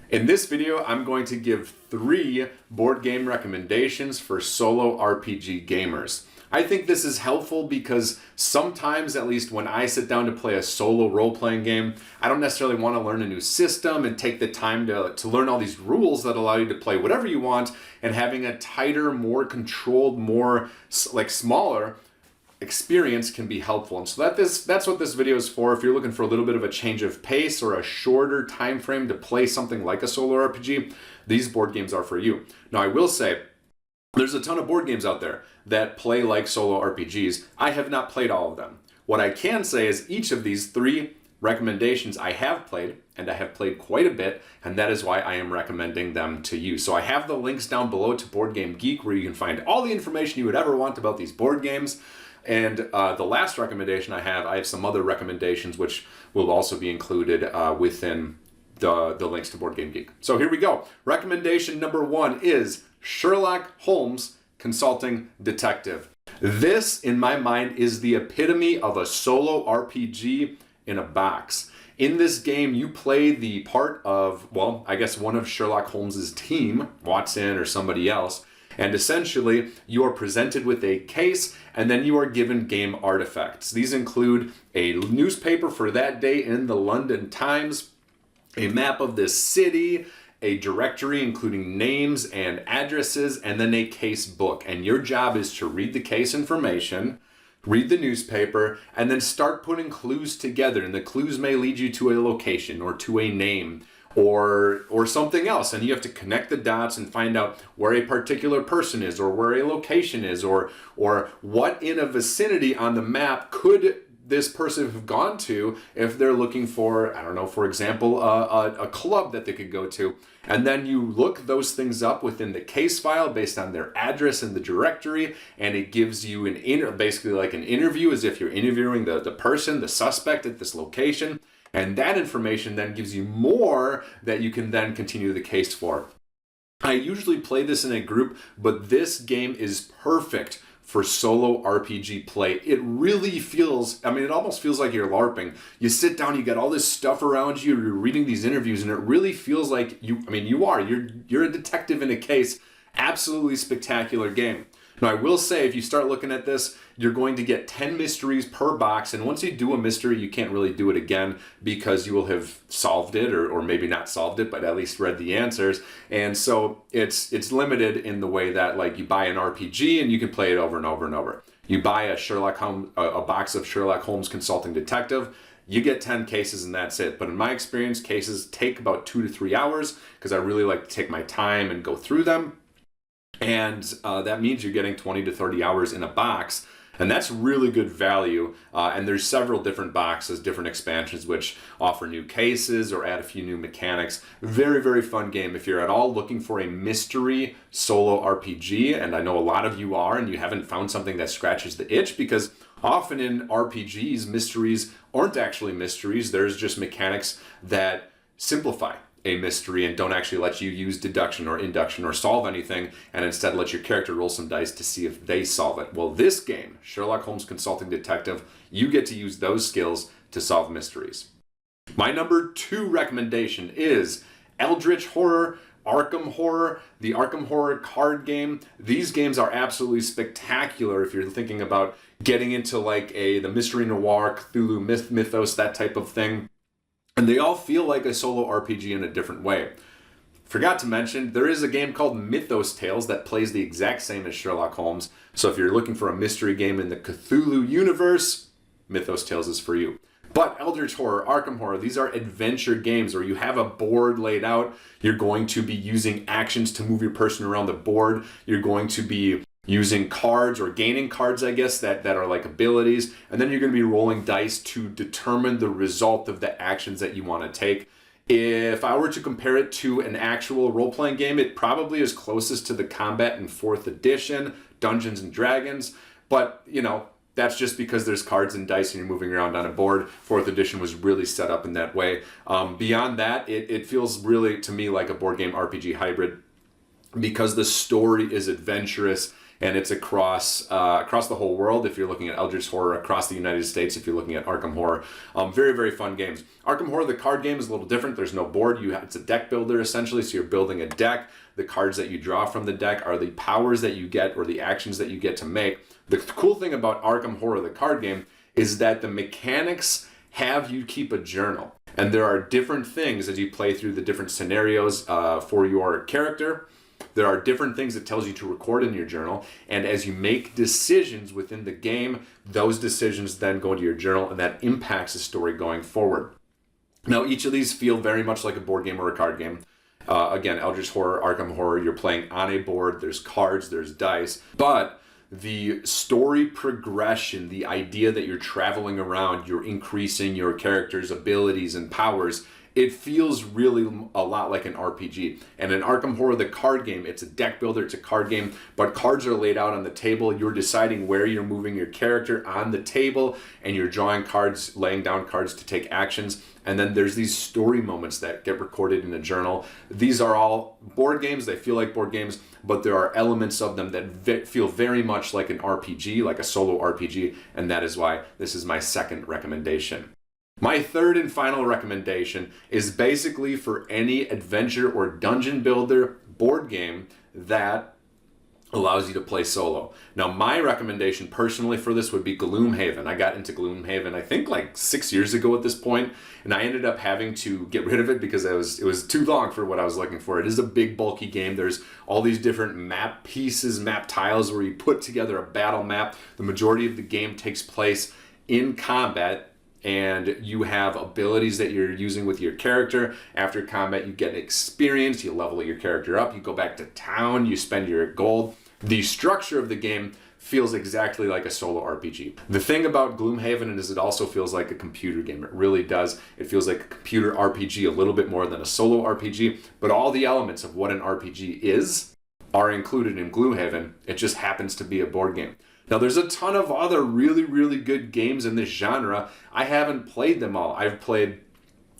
In this video, I'm going to give 3 board game recommendations for solo RPG gamers. I think this is helpful because sometimes, at least when I sit down to play a solo role-playing game, I don't necessarily want to learn a new system and take the time to learn all these rules that allow you to play whatever you want, and having a tighter, more controlled, more smaller experience can be helpful. And so that's what this video is for. If you're looking for a little bit of a change of pace or a shorter time frame to play something like a solo RPG, these board games are for you. Now, I will say there's a ton of board games out there that play like solo RPGs. I have not played all of them. What I can say is each of these 3 recommendations I have played, and I have played quite a bit, and that is why I am recommending them to you. So I have the links down below to Board Game Geek, where you can find all the information you would ever want about these board games. And the last recommendation I have some other recommendations which will also be included within the links to Board Game Geek. So here we go. Recommendation number 1 is Sherlock Holmes Consulting Detective. This, in my mind, is the epitome of a solo RPG in a box. In this game, you play the part of, well, I guess one of Sherlock Holmes's team, Watson or somebody else, and essentially you are presented with a case and then you are given game artifacts. These include a newspaper for that day in the London Times, a map of this city, a directory including names and addresses, and then a case book. And your job is to read the case information, read the newspaper, and then start putting clues together. And the clues may lead you to a location or to a name or something else, and you have to connect the dots and find out where a particular person is, or where a location is, or what in a vicinity on the map could this person have gone to if they're looking for, I don't know, for example, a club that they could go to. And then you look those things up within the case file based on their address in the directory, and it gives you basically like an interview, as if you're interviewing the person, the suspect at this location. And that information then gives you more that you can then continue the case for. I usually play this in a group, but this game is perfect for solo RPG play. It really feels, it almost feels like you're LARPing. You sit down, you got all this stuff around you, you're reading these interviews, and it really feels like you're a detective in a case. Absolutely spectacular game. Now, I will say, if you start looking at this, you're going to get 10 mysteries per box, and once you do a mystery, you can't really do it again because you will have solved it, or maybe not solved it, but at least read the answers. And so it's limited in the way that, like, you buy an RPG and you can play it over and over and over. You buy a box of Sherlock Holmes Consulting Detective, you get 10 cases and that's it. But in my experience, cases take about 2 to 3 hours because I really like to take my time and go through them. And that means you're getting 20 to 30 hours in a box, and that's really good value. And there's several different boxes, different expansions, which offer new cases or add a few new mechanics. Very, very fun game. If you're at all looking for a mystery solo RPG, and I know a lot of you are, and you haven't found something that scratches the itch, because often in RPGs, mysteries aren't actually mysteries. There's just mechanics that simplify a mystery and don't actually let you use deduction or induction or solve anything, and instead let your character roll some dice to see if they solve it. Well, this game, Sherlock Holmes Consulting Detective, you get to use those skills to solve mysteries. My number 2 recommendation is Eldritch Horror, Arkham Horror, the Arkham Horror card game. These games are absolutely spectacular if you're thinking about getting into like the Mystery Noir, Cthulhu mythos, that type of thing. And they all feel like a solo RPG in a different way. Forgot to mention, there is a game called Mythos Tales that plays the exact same as Sherlock Holmes. So if you're looking for a mystery game in the Cthulhu universe, Mythos Tales is for you. But Eldritch Horror, Arkham Horror, these are adventure games where you have a board laid out. You're going to be using actions to move your person around the board. You're going to be using cards or gaining cards, I guess, that are like abilities. And then you're going to be rolling dice to determine the result of the actions that you want to take. If I were to compare it to an actual role-playing game, it probably is closest to the combat in 4th edition, Dungeons and Dragons. But, that's just because there's cards and dice and you're moving around on a board. 4th edition was really set up in that way. Beyond that, it feels really, to me, like a board game RPG hybrid, because the story is adventurous and it's across across the whole world. If you're looking at Eldritch Horror, across the United States, if you're looking at Arkham Horror, very, very fun games. Arkham Horror, the card game, is a little different. There's no board. It's a deck builder essentially, so you're building a deck. The cards that you draw from the deck are the powers that you get or the actions that you get to make. The cool thing about Arkham Horror, the card game, is that the mechanics have you keep a journal. And there are different things as you play through the different scenarios for your character. There are different things it tells you to record in your journal. And as you make decisions within the game, those decisions then go into your journal, and that impacts the story going forward. Now, each of these feel very much like a board game or a card game. Again, Eldritch Horror, Arkham Horror, you're playing on a board, there's cards, there's dice, but the story progression, the idea that you're traveling around, you're increasing your character's abilities and powers, it feels really a lot like an RPG. And in Arkham Horror, the card game, it's a deck builder, it's a card game, but cards are laid out on the table. You're deciding where you're moving your character on the table, and you're drawing cards, laying down cards to take actions. And then there's these story moments that get recorded in a journal. These are all board games. They feel like board games, but there are elements of them that feel very much like an RPG, like a solo RPG, and that is why this is my second recommendation. My third and final recommendation is basically for any adventure or dungeon builder board game that allows you to play solo. Now, my recommendation personally for this would be Gloomhaven. I got into Gloomhaven, I think like 6 years ago at this point, and I ended up having to get rid of it because it was too long for what I was looking for. It is a big, bulky game. There's all these different map pieces, map tiles where you put together a battle map. The majority of the game takes place in combat, and you have abilities that you're using with your character. After combat, you get experience, you level your character up, you go back to town, you spend your gold. The structure of the game feels exactly like a solo RPG. The thing about Gloomhaven is it also feels like a computer game. It really does. It feels like a computer RPG a little bit more than a solo RPG, but all the elements of what an RPG is are included in Gloomhaven. It just happens to be a board game. Now, there's a ton of other really, really good games in this genre. I haven't played them all. I've played,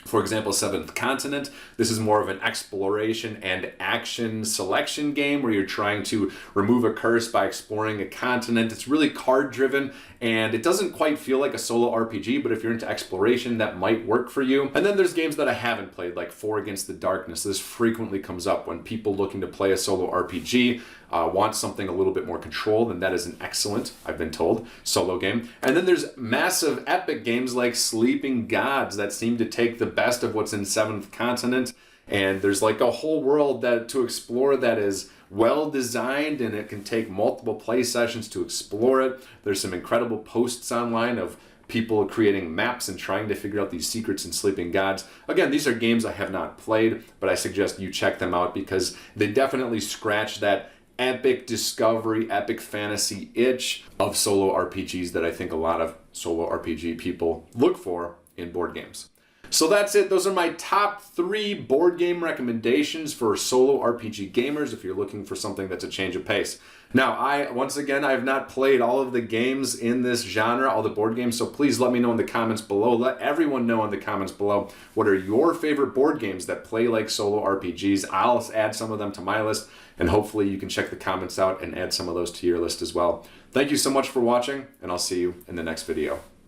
for example, Seventh Continent. This is more of an exploration and action selection game where you're trying to remove a curse by exploring a continent. It's really card driven, and it doesn't quite feel like a solo RPG, but if you're into exploration, that might work for you. And then there's games that I haven't played, like Four Against the Darkness. This frequently comes up when people looking to play a solo RPG want something a little bit more controlled, and that is an excellent, I've been told, solo game. And then there's massive epic games like Sleeping Gods that seem to take the best of what's in Seventh Continent, and there's like a whole world that to explore that is well designed, and it can take multiple play sessions to explore it. There's some incredible posts online of people creating maps and trying to figure out these secrets in Sleeping Gods. Again, these are games I have not played, but I suggest you check them out because they definitely scratch that epic discovery, epic fantasy itch of solo RPGs that I think a lot of solo RPG people look for in board games. So that's it. Those are my top 3 board game recommendations for solo RPG gamers if you're looking for something that's a change of pace. Now, I have not played all of the games in this genre, all the board games, so please let me know in the comments below. Let everyone know in the comments below what are your favorite board games that play like solo RPGs. I'll add some of them to my list, and hopefully you can check the comments out and add some of those to your list as well. Thank you so much for watching, and I'll see you in the next video.